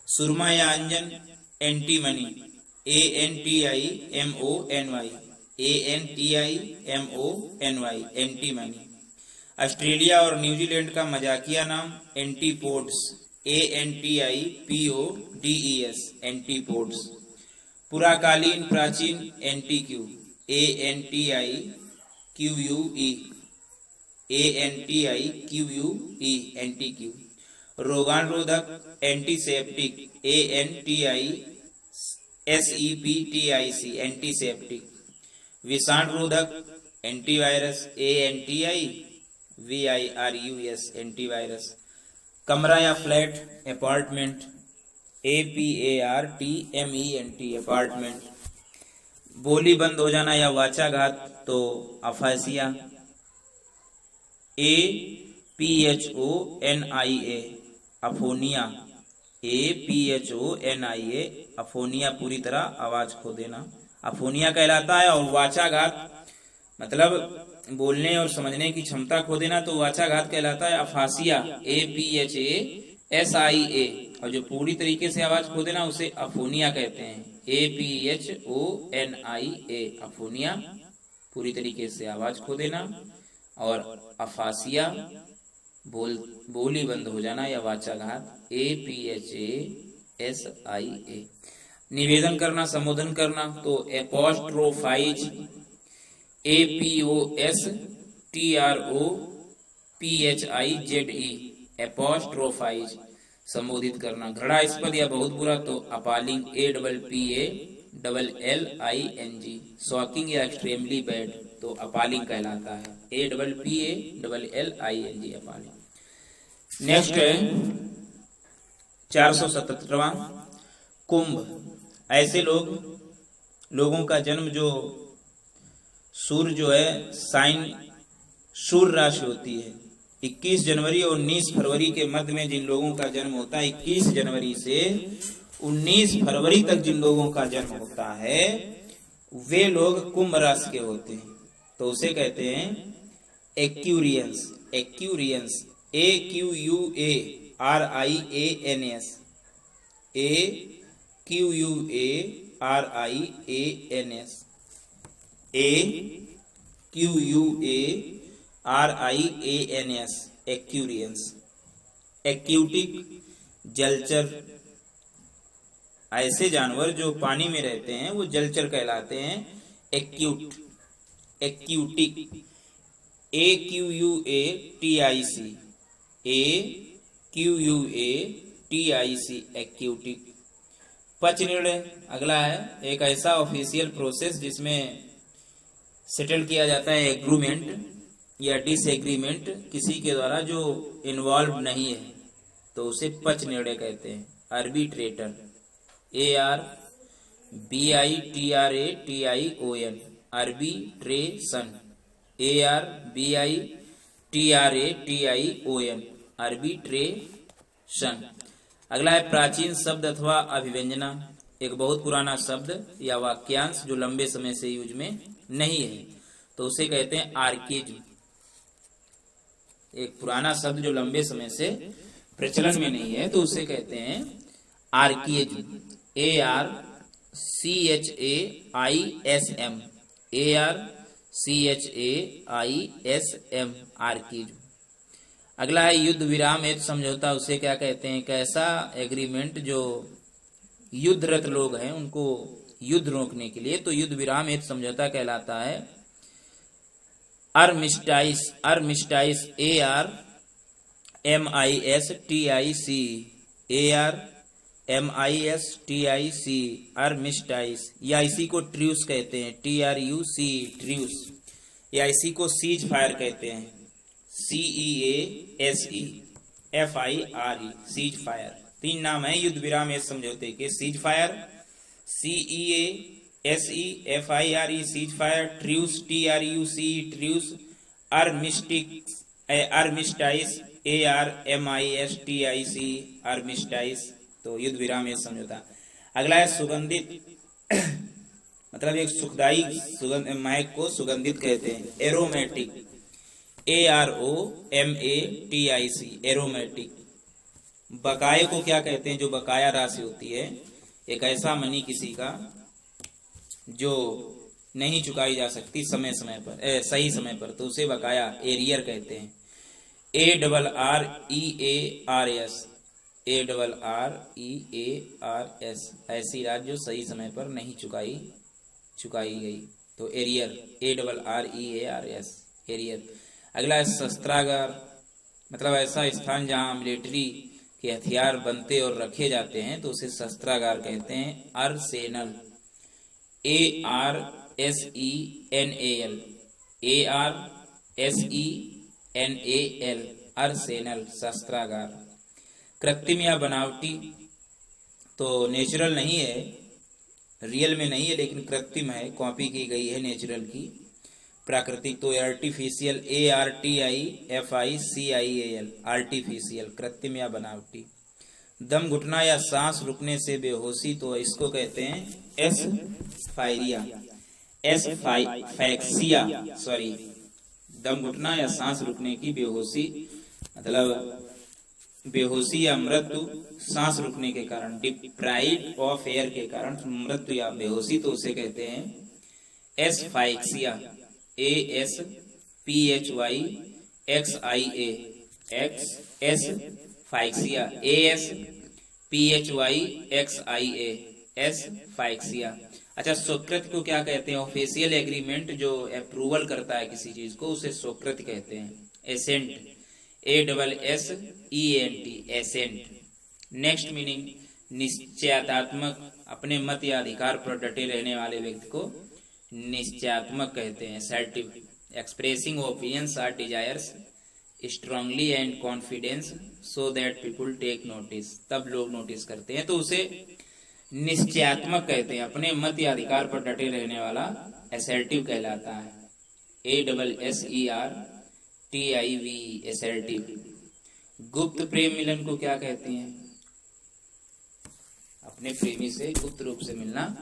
सुरमा या अंजन antimony, ANTIMONY, ANTIMONY, antimony. Australia और न्यूजीलैंड का मजाकिया नाम एंटीपोड्स, ANTIPODES, एंटीपोड्स। पुराकालीन प्राचीन एंटीक्यू, ANTIQUE, ANTIQUE, एंटीक्यू। रोगाण रोधक एंटीसेप्टिक, ANTISEPTIC, एंटीसेप्टिक। विषाणु रोधक एंटीवायरस, ANTIVIRUS, एंटीवायरस। कमरा या फ्लैट अपार्टमेंट, APARTMENT, अपार्टमेंट। बोली बंद हो जाना या वाचाघात तो अफासिया, APHONIA, अफोनिया, APHONIA, अफोनिया, पूरी तरह आवाज खो देना अफोनिया कहलाता है। और वाचाघात मतलब बोलने और समझने की क्षमता खो देना तो वाचाघात कहलाता है अफासिया, APHASIA। और जो पूरी तरीके से आवाज खो देना उसे अफोनिया कहते हैं, APHONIA, अफोनिया, पूरी तरीके से आवाज खो देना। और अफासिया बोली बंद हो जाना या वाचाघात, APHASIA। निवेदन करना, संबोधन करना तो एपोस्ट्रोफाइज, APOSTROPHIZE, एपोस्ट्रोफाइज, संबोधित करना। घृणास्पद या बहुत बुरा तो अपालिंग, APPALLING। शॉकिंग या एक्सट्रीमली बैड तो अपालिंग कहलाता है, APPALLING, अपालिंग। नेक्स्ट है 477वां कुंभ। ऐसे लोगों का जन्म जो सूर्य जो है साइन सूर्य राशि होती है, 21 जनवरी और 19 फरवरी के मध्य में जिन लोगों का जन्म होता है, 21 जनवरी से 19 फरवरी तक जिन लोगों का जन्म होता है वे लोग कुंभ राशि के होते हैं, तो उसे कहते हैं एक्यूरियंस, एक्यूरियंस, AQUARIANS, AQUARIANS, AQUARIANS, एक्यूरियंस। एक्यूटिक, जलचर, ऐसे जानवर जो पानी में रहते हैं वो जलचर कहलाते हैं acute, aquatic, AQUATIC, AQUATIC, aquatic. पक्ष निर्णय अगला है, एक ऐसा ऑफिशियल प्रोसेस जिसमें सेटल किया जाता है एग्रीमेंट या डिसएग्रीमेंट किसी के द्वारा जो इन्वॉल्व नहीं है तो उसे पक्ष निर्णय कहते हैं। Arbitrator, ARBITRATION, arbitration, ARBITRATION, arbitration. अगला है प्राचीन शब्द अथवा अभिव्यंजना, एक बहुत पुराना शब्द या वाक्यांश जो लंबे समय से यूज में नहीं है तो उसे कहते हैं आर्केज्म, एक पुराना शब्द जो लंबे समय से प्रचलन में नहीं है, तो उसे कहते हैं आर्किएज्म। ARCHAISM, ARCHAISM, आर्किएज्म। अगला है युद्ध विराम हेतु समझौता। उसे क्या कहते हैं? कैसा एग्रीमेंट जो युद्धरत लोग हैं उनको युद्ध रोकने के लिए, तो युद्ध विराम हेतु समझौता कहलाता है आर्मिस्टाइस। आर्मिस्टाइस, ARMISTIC, आर्मिस्टाइस। या इसी को ट्रूस कहते हैं, TRUC, ट्रूस। या इसी को सीज फायर कहते हैं, CEASEFIRE, सीज फायर। तीन नाम है युद्ध विराम हेतु समझौते के: cease fire, CEASEFIRE, cease fire; truce, TRUC, truce; आर्मिस्टिक्स, आर्मिस्टाइस, ARMISTIC, आर्मिस्टाइस। तो युद्ध विराम हेतु समझौता। अगला है सुगंधित मतलब एक सुखदायी सुगंध महक को सुगंधित कहते हैं, एरोमेटिक, AROMATIC, एरोमेटिक। बकाये को क्या कहते हैं? जो बकाया राशि होती है, एक ऐसा मनी किसी का जो नहीं चुकाई जा सकती समय समय पर, सही समय पर, तो उसे बकाया, एरियर कहते हैं, ARREARS, ARREARS। ऐसी राशि जो सही समय पर नहीं चुकाई गई, तो एरियर, ARREARS, एरियर। अगला है शस्त्रागार, मतलब ऐसा स्थान जहां मिलिट्री के हथियार बनते और रखे जाते हैं, तो उसे शस्त्रागार कहते हैं, आर्सेनल, ARSENAL, ARSENAL, आर्सेनल, शस्त्रागार। कृत्रिम या बनावटी, तो नेचुरल नहीं है, रियल में नहीं है, लेकिन कृत्रिम है, कॉपी की गई है नेचुरल की, प्राकृतिक, तो आर्टिफिशियल, ARTIFICIAL, आर्टिफिशियल, कृत्रिम या बनावटी। दम घुटना या सांस रुकने से बेहोशी, तो इसको कहते हैं एस्फाइक्सिया, सॉरी, दम घुटना या सांस रुकने की बेहोशी, मतलब बेहोशी या मृत्यु सांस रुकने के कारण, डिप्राइव ऑफ एयर के कारण मृत्यु या बेहोशी, तो उसे कहते हैं एस्फाइक्सिया, ASPHYXIA, एस्फाइक्सिया, ASPHYXIA, एस्फाइक्सिया। अच्छा, स्वीकृत को क्या कहते हैं? ऑफिशियल एग्रीमेंट जो अप्रूवल करता है किसी चीज को, उसे स्वीकृत कहते हैं, assent, ASSENT, assent. Next meaning निश्चयात्मक, अपने मत या अधिकार पर डटे रहने वाले व्यक्ति को निश्चयात्मक कहते हैं, assertive. Expressing opinions or desires strongly and confidence so that people take notice, तब लोग नोटिस करते हैं, तो उसे निश्चयात्मक कहते हैं, अपने मत या अधिकार पर डटे रहने वाला असर्टिव कहलाता है, ASSERTIV, असर्टिव। गुप्त प्रेम मिलन को क्या कहते हैं? अपने प्रेमी से गुप्त रूप से मिलना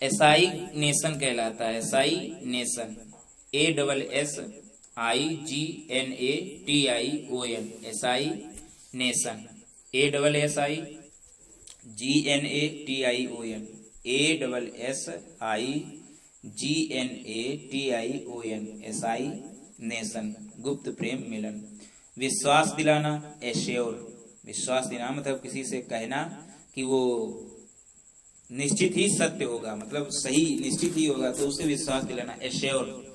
एसाइनेशन कहलाता है, एसाइनेशन, ASSIGNATION, एसाइनेशन, ASSIGNATION, ASSIGNATION, एसाइनेशन, गुप्त प्रेम मिलन। विश्वास दिलाना, एश्योर, विश्वास दिलाना मतलब किसी से कहना कि वो निश्चित ही सत्य होगा, मतलब सही निश्चित ही होगा, तो उसे विश्वास दिलाना, assure,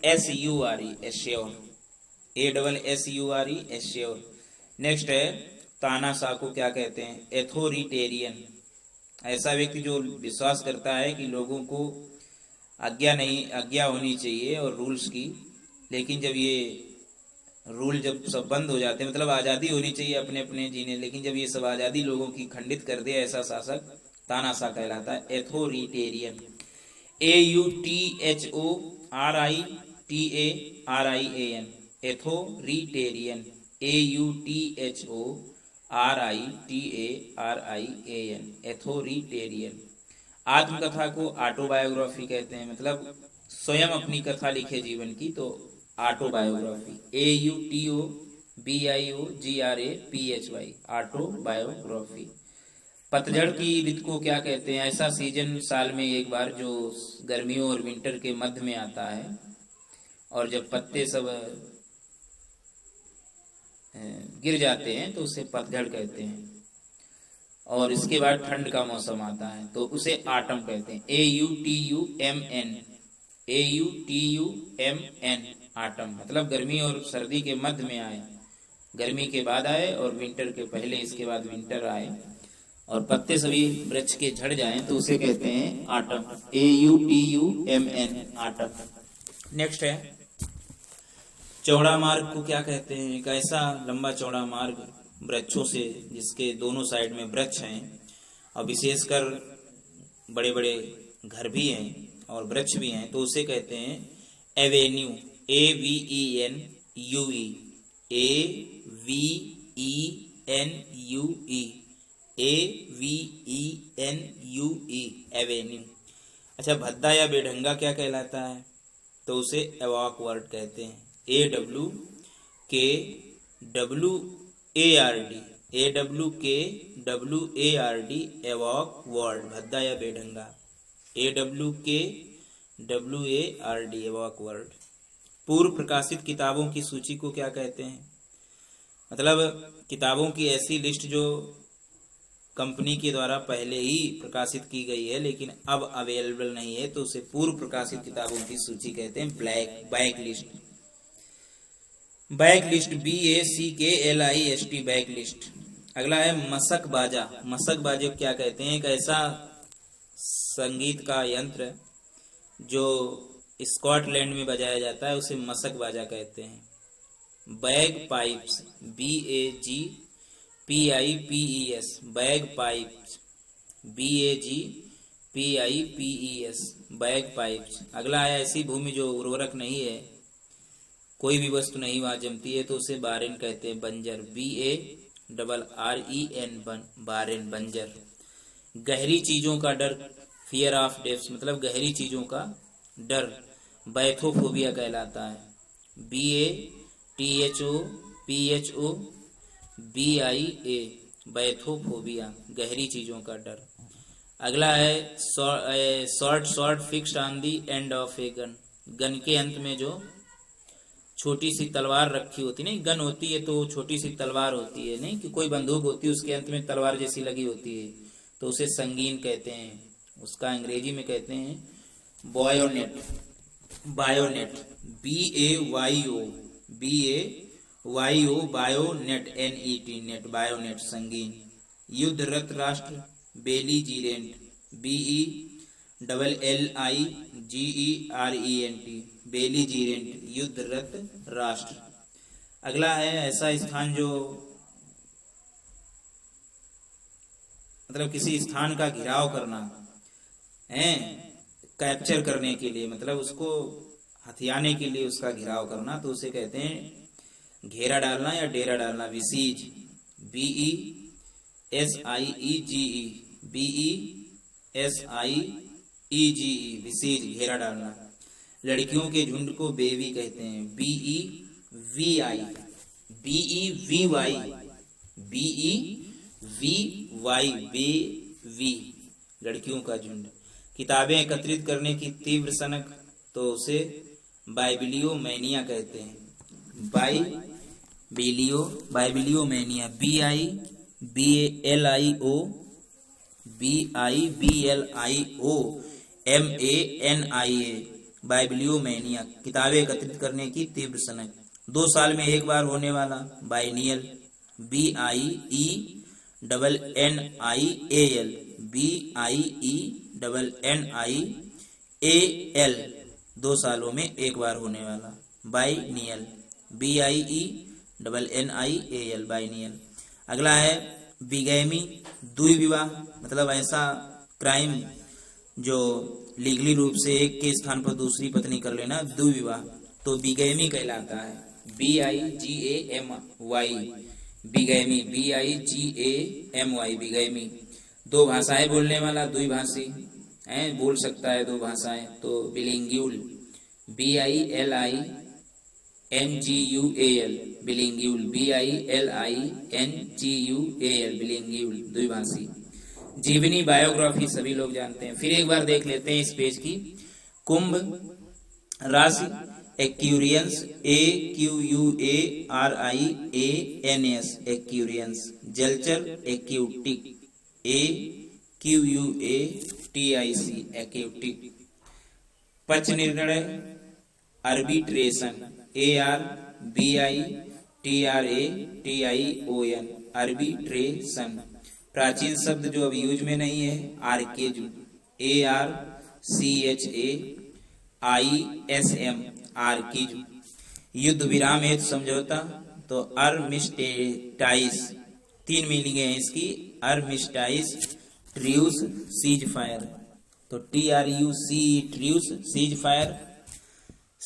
ASSURE, assure, ASSURE, assure. Next है तानाशाह को क्या कहते हैं? एथोरिटेरियन, ऐसा व्यक्ति जो विश्वास करता है कि लोगों को आज्ञा होनी चाहिए और रूल्स की, लेकिन जब ये रूल जब सब बंद हो जाते हैं, मतलब आज़ादी होनी चाहिए अपने अपने जीने, लेकिन जब ये सब आज़ादी लोगों की खंडित कर दे, ऐसा शासक तानाशाह कहलाता है, एथोरिटेरियन, AUTHORITARIAN, एथोरिटेरियन, AUTHORITARIAN, एथोरिटेरियन। आत्मकथा को ऑटोबायोग्राफी कहते हैं, मतलब स्वयं अपनी कथा लिखे जीवन की, तो ऑटोबायोग्राफी, AUTOBIOGRAPHY, ऑटोबायोग्राफी। पतझड़ की ऋतु को क्या कहते हैं? ऐसा सीजन साल में एक बार जो गर्मियों और विंटर के मध्य में आता है, और जब पत्ते सब गिर जाते हैं तो उसे पतझड़ कहते हैं। और इसके बाद ठंड का मौसम आता है तो उसे ऑटम कहते हैं, AUTUMN, ऑटम। मतलब गर्मी और सर्दी के मध्य में आए, गर्मी के बाद आए और विंटर के पहले, इसके बाद विंटर आए और पत्ते सभी वृक्ष के झड़ जाएं तो उसे कहते हैं ऑटम, AUTUMN, ऑटम। नेक्स्ट है चौड़ा मार्ग को क्या कहते हैं? एक ऐसा लंबा चौड़ा मार्ग वृक्षों से जिसके दोनों साइड में वृक्ष हैं और विशेषकर बड़े बड़े घर भी हैं और वृक्ष भी हैं तो उसे कहते हैं एवेन्यू, AVENUE, AVENUE, एवेन्यू। अच्छा, भद्दा या बेढंगा क्या कहलाता है? तो उसे एवॉक वर्ड कहते हैं, AWKWARD, एवॉक वर्ड, भद्दा या बेढंगा, AWKWARD, एवॉक वर्ड। पूर्व प्रकाशित किताबों की सूची को क्या कहते हैं? मतलब किताबों की ऐसी लिस्ट जो कंपनी के द्वारा पहले ही प्रकाशित की गई है लेकिन अब अवेलेबल नहीं है तो उसे पूर्व प्रकाशित किताबों की सूची कहते हैं, back list. Back list, BACKLIST, back list. अगला है मसक बाजा। मसक बाजे क्या कहते हैं? एक ऐसा संगीत का यंत्र जो स्कॉटलैंड में बजाया जाता है उसे मसक बाजा कहते हैं। Bag pipes, BAGPIPES, bag pipes, BAGPIPES, bag pipes. अगला है ऐसी भूमि जो उर्वरक नहीं है, कोई भी वस्तु नहीं वहां जमती है तो उसे बारेन कहते हैं, बंजर, BARREN, बारेन, बंजर। गहरी चीजों का डर, फियर ऑफ डेप्थ, मतलब गहरी चीजों का डर, बैथोफोबिया कहलाता है, BATHOPHOBIA, बैथोफोबिया, गहरी चीजों का डर। अगला है short fixed on the end of a gun. Gun के अंत में जो छोटी सी तलवार रखी होती है, नहीं गन होती है तो छोटी सी तलवार होती है, नहीं कि कोई बंदूक होती है उसके अंत में तलवार जैसी लगी होती है तो उसे संगीन कहते हैं। उसका अंग्रेजी में कहते हैं BioNTech, BioNTech, BAYO, BioNTech, NET, net, BioNTech, संगीन। युद्धरत राष्ट्र, बेलीजीरेंट, BELLIGERENT, बेलीजीरेंट, युद्धरत राष्ट्र। अगला है ऐसा स्थान जो मतलब किसी स्थान का घिराव करना है, कैप्चर करने के लिए, मतलब उसको हथियाने के लिए उसका घिराव करना तो उसे कहते हैं घेरा डालना या डेरा डालना, विसीज, BESIEGE, विसीज, घेरा डालना। लड़कियों के झुंड को बेवी कहते हैं, BEVY, बेवी, लड़कियों का झुंड। किताबें एकत्रित करने की तीव्र सनक तो उसे बाइबिलियोमैनिया कहते हैं, बाइबिलियोमैनिया, BIBLIOMANIA, बाइबिलियोमैनिया, किताबें एकत्रित करने की तीव्र सनक। 2 साल में एक बार होने वाला, बाइनियल, BIENNIAL, 2 सालों में एक बार होने वाला, बाइनियल, BIENNIAL, बाइनियल। अगला है बिगैमी, द्विविवाह, मतलब ऐसा क्राइम जो लीगली रूप से एक के स्थान पर दूसरी पत्नी कर लेना, द्विविवाह, तो बिगैमी कहलाता है, BIGAMY, बिगैमी, BIGAMY, बिगैमी। 2 भाषाएं बोलने वाला, द्विभाषी है, बोल सकता है 2 भाषाएं, तो बिलिंगुअल, NGUAL बिलिंगुअल, BILINGUAL बिलिंगुअल, द्विभाषी। जीवनी बायोग्राफी सभी लोग जानते हैं। फिर एक बार देख लेते हैं इस पेज की। कुंभ राशि एक्यूरियंस, AQUARIANS एक्यूरियंस। जलचर एक्यूटिक, AQUATIC एक्यूटिक। पक्ष निर्णय आर्बिट्रेशन, ARBITRATION आर्बिट्रेशन। प्राचीन शब्द जो अभी यूज में नहीं है आर्केज्म, ARCHAISM आर्किज्म। युद्ध विराम हेतु समझौता तो आर्मिस्टाइस, 3 मीनिंग है इसकी। Armistice, truce, ceasefire. तो TRUCE truce, ceasefire,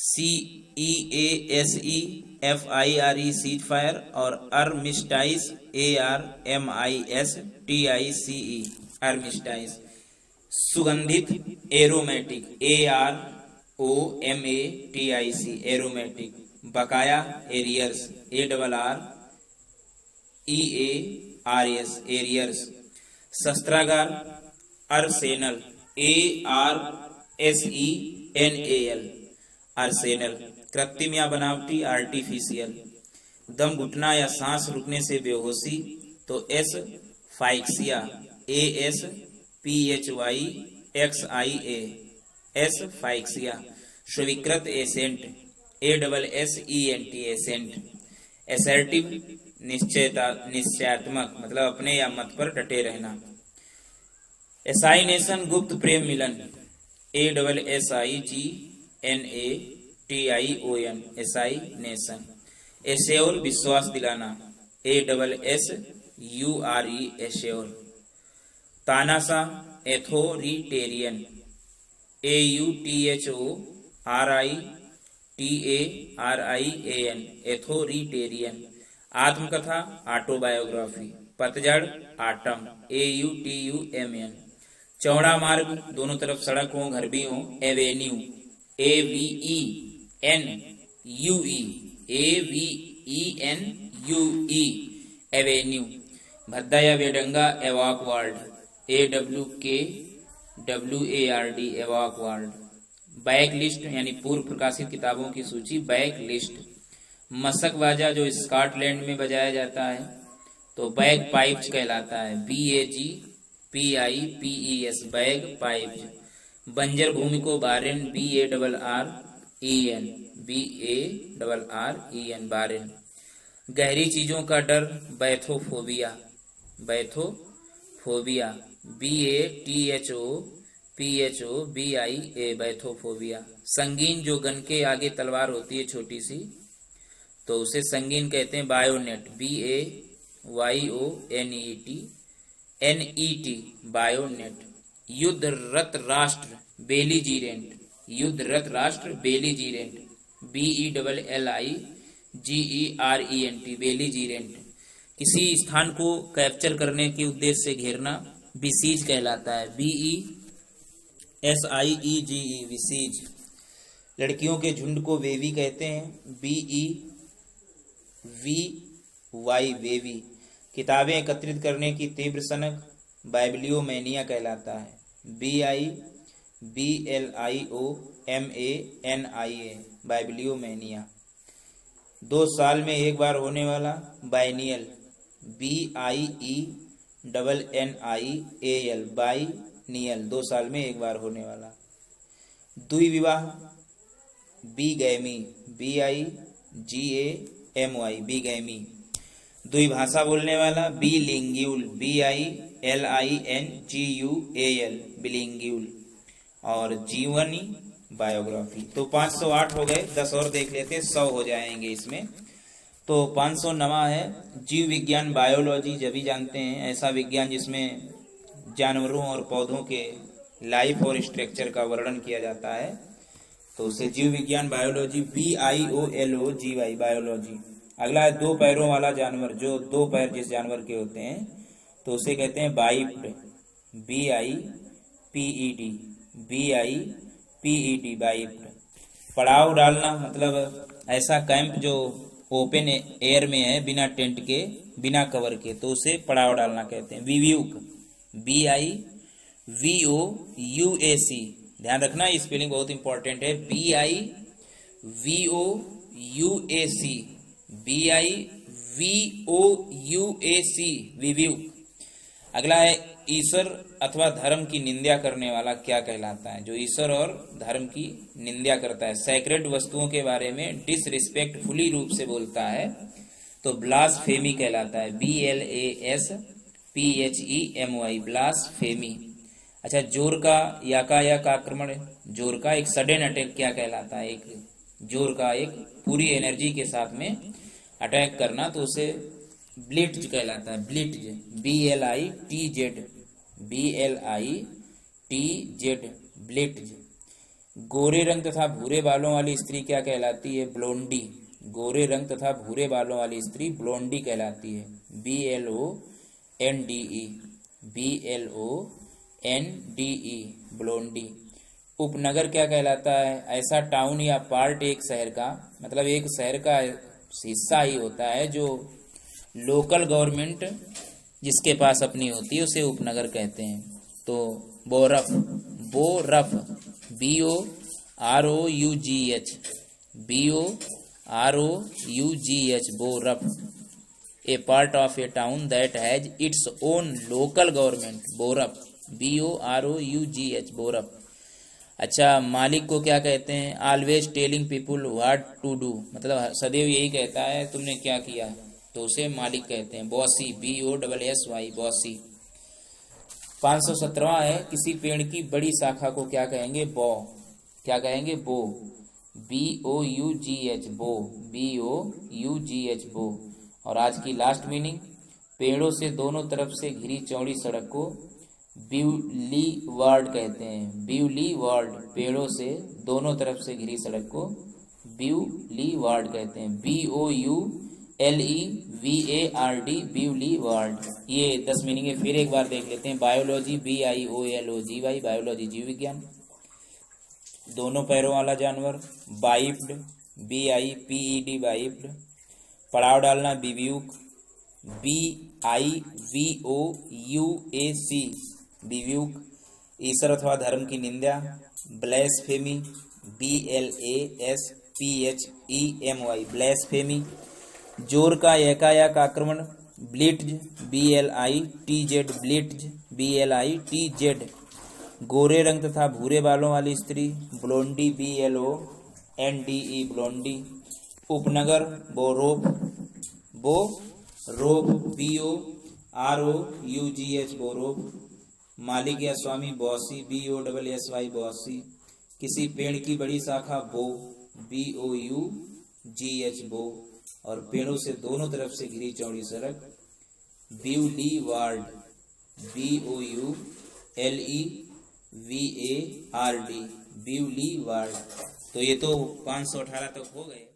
CEASEFIRE ceasefire, और आर्मिस्टाइस ARMISTICE आर्मिस्टाइस। सुगंधित एरोमेटिक, AROMATIC एरोमेटिक। बकाया एरियर्स, ARREARS एरियर्स। शस्त्रागार अर्सेनल, ARSENAL अर्सेनल। कृत्रिम या बनावटी आर्टिफिशियल। दम घुटना या सांस रुकने से बेहोशी तो एसफाइक्सिया, ASPHYXIA एसफाइक्सिया। स्वीकृत एसेंट, ASSENT एसेंट। एसर्टिव निश्चयात्मक, मतलब अपने या मत पर डटे रहना। एसाइनेशन गुप्त प्रेम मिलन, ASSIGNATION एसाइनेशन। एश्योर विश्वास दिलाना, ASSURE एश्योर। तानाशाह एथोरिटेरियन, AUTHORITARIAN एथोरिटेरियन। आत्मकथा ऑटोबायोग्राफी। पतझड़ आटम, AUTUMN। चौड़ा मार्ग, दोनों तरफ सड़क हो, घर भी हो, एवेन्यू, AVENUE एवेन्यू। भद्दा या वेडंगा एवाकवार्ड, AWKWARD एवाकवार्ड। बैक लिस्ट यानी पूर्व प्रकाशित किताबों की सूची, बैक लिस्ट। मशक बाजा जो स्कॉटलैंड में बजाया जाता है तो बैग पाइप्स कहलाता है, BAGPIPES बैग पाइप्स। बंजर भूमि को बारेन, BARREN बारेन। गहरी चीजों का डर बैथोफोबिया, बैथोफोबिया, BATHOPHOBIA बैथोफोबिया। संगीन जो गन के आगे तलवार होती है छोटी सी तो उसे संगीन कहते हैं। BioNTech, BAYONET BioNTech. युद्धरत राष्ट्र बेलिजीरेंट, युद्धरत राष्ट्र बेलिजीरेंट, BELLIGERENT बेलिजीरेंट। किसी स्थान को कैप्चर करने के उद्देश्य से घेरना बिसीज कहलाता है, BESIEGE विसीज। लड़कियों के झुंड को वेवी कहते हैं, BEVY वेवी। किताबें एकत्रित करने की तीव्र सनक बाइबिलियोमेनिया कहलाता है, BIBLIOMANIA बाइबिलियोमेनिया। 2 साल में एक बार होने वाला बाइनियल, BIENNIAL बाइनियल, 2 साल में एक बार होने वाला। द्विविवाह बिगैमी, BIGAMY बिगैमी। द्विभाषा बोलने वाला बिलिंगुअल, BILINGUAL बिलिंगुअल। और जीवनी बायोग्राफी। तो 508 हो गए, 10 और देख लेते हैं, 100 हो जाएंगे इसमें। तो 509 है जीव विज्ञान बायोलॉजी। जब जानते हैं ऐसा विज्ञान जिसमें जानवरों और पौधों के लाइफ और स्ट्रक्चर का वर्णन किया जाता है तो उसे जीव विज्ञान बायोलॉजी, BIOLOGY बायोलॉजी। अगला है 2 पैरों वाला जानवर, जो 2 पैर जिस जानवर के होते हैं तो उसे कहते हैं बाइप्ड, BIPED बाइप्ड। पड़ाव डालना मतलब ऐसा कैंप जो ओपन एयर में है, बिना टेंट के, बिना कवर के, तो उसे पड़ाव डालना कहते हैं। विव्यूक, BIVOUAC, ध्यान रखना ये स्पेलिंग बहुत इंपॉर्टेंट है। BIVOUAC, BIVOUAC, विव्यूक। अगला है ईश्वर अथवा धर्म की निंदा करने वाला क्या कहलाता है? जो ईश्वर और धर्म की निंदा करता है, सैक्रेड वस्तुओं के बारे में डिसरिस्पेक्टफुली रूप से बोलता है, तो ब्लास्फेमी कहलाता है। BLASPHEMY, blasphemy. अच्छा, जोर का याकायाक आक्रमण, जोर का एक सडन अटैक क्या कहलाता है? एक जोर का एक पूरी एनर्जी के साथ में अटैक करना, तो उसे ब्लिट्ज कहलाता है। Blitz, BLITZ, blitz. गोरे रंग तथा भूरे बालों वाली स्त्री क्या कहलाती है? ब्लोंडी। गोरे रंग तथा भूरे बालों वाली स्त्री ब्लोंडी कहलाती है। BLONDE, ब्लोंडी। उपनगर क्या कहलाता है? ऐसा टाउन या पार्ट एक शहर का, मतलब एक शहर का हिस्सा ही होता है जो लोकल गवर्नमेंट जिसके पास अपनी होती है, उसे उपनगर कहते हैं। तो borough, BOROUGH, borough, a part of a town that has its own local government. Borough, BOROUGH, borough. अच्छा, मालिक को क्या कहते हैं? Always telling people what to do, मतलब सदैव यही कहता है तुमने क्या किया, तो उसे मालिक कहते हैं। Bossy, BOSSY, bossy. 517वां है, किसी पेड़ की बड़ी शाखा को क्या कहेंगे? बो। क्या कहेंगे? बो, BOUGH, बो, BOUGH, बो। और आज की लास्ट मीनिंग, पेड़ों से दोनों तरफ से घिरी चौड़ी सड़क को ब्यूली वार्ड कहते हैं। ब्यूली वार्ड, पेड़ों से दोनों तरफ से घिरी सड़क को ब्यूली वार्ड कहते हैं। BOULEVARD, boulevard. ये 10 मीनिंग है, फिर एक बार देख लेते हैं। बायोलॉजी, BIOLOGY, बायोलॉजी, जीव विज्ञान। दोनों पैरों वाला जानवर। बाइप्ड, BIPED, बाइप्ड। पड़ाव डालना, विव्यूक, BIVOUAC, विव्यूक। ईश्वर अथवा धर्म की निंदा, ब्लेस्फेमी, BLASPHEMY, ब्लेस्फेमी। जोर का एकाएक आक्रमण, ब्लिट्ज, BLITZ, ब्लिट्ज, BLITZ। गोरे रंग तथा भूरे बालों वाली स्त्री, ब्लोंडी, BLONDE, ब्लोंडी। उपनगर, बोरोफ, BOROUGH, बोरोफ। मालिक या स्वामी, बॉसी, BOSSY, बॉसी। किसी पेड़ की बड़ी शाखा, बो, BOUGH, बो। और पेड़ों से दोनों तरफ से घिरी चौड़ी सड़क, ब्यूली वार्ड, BOULEVARD, ब्यूली वार्ड। तो ये तो 518 तक हो गए।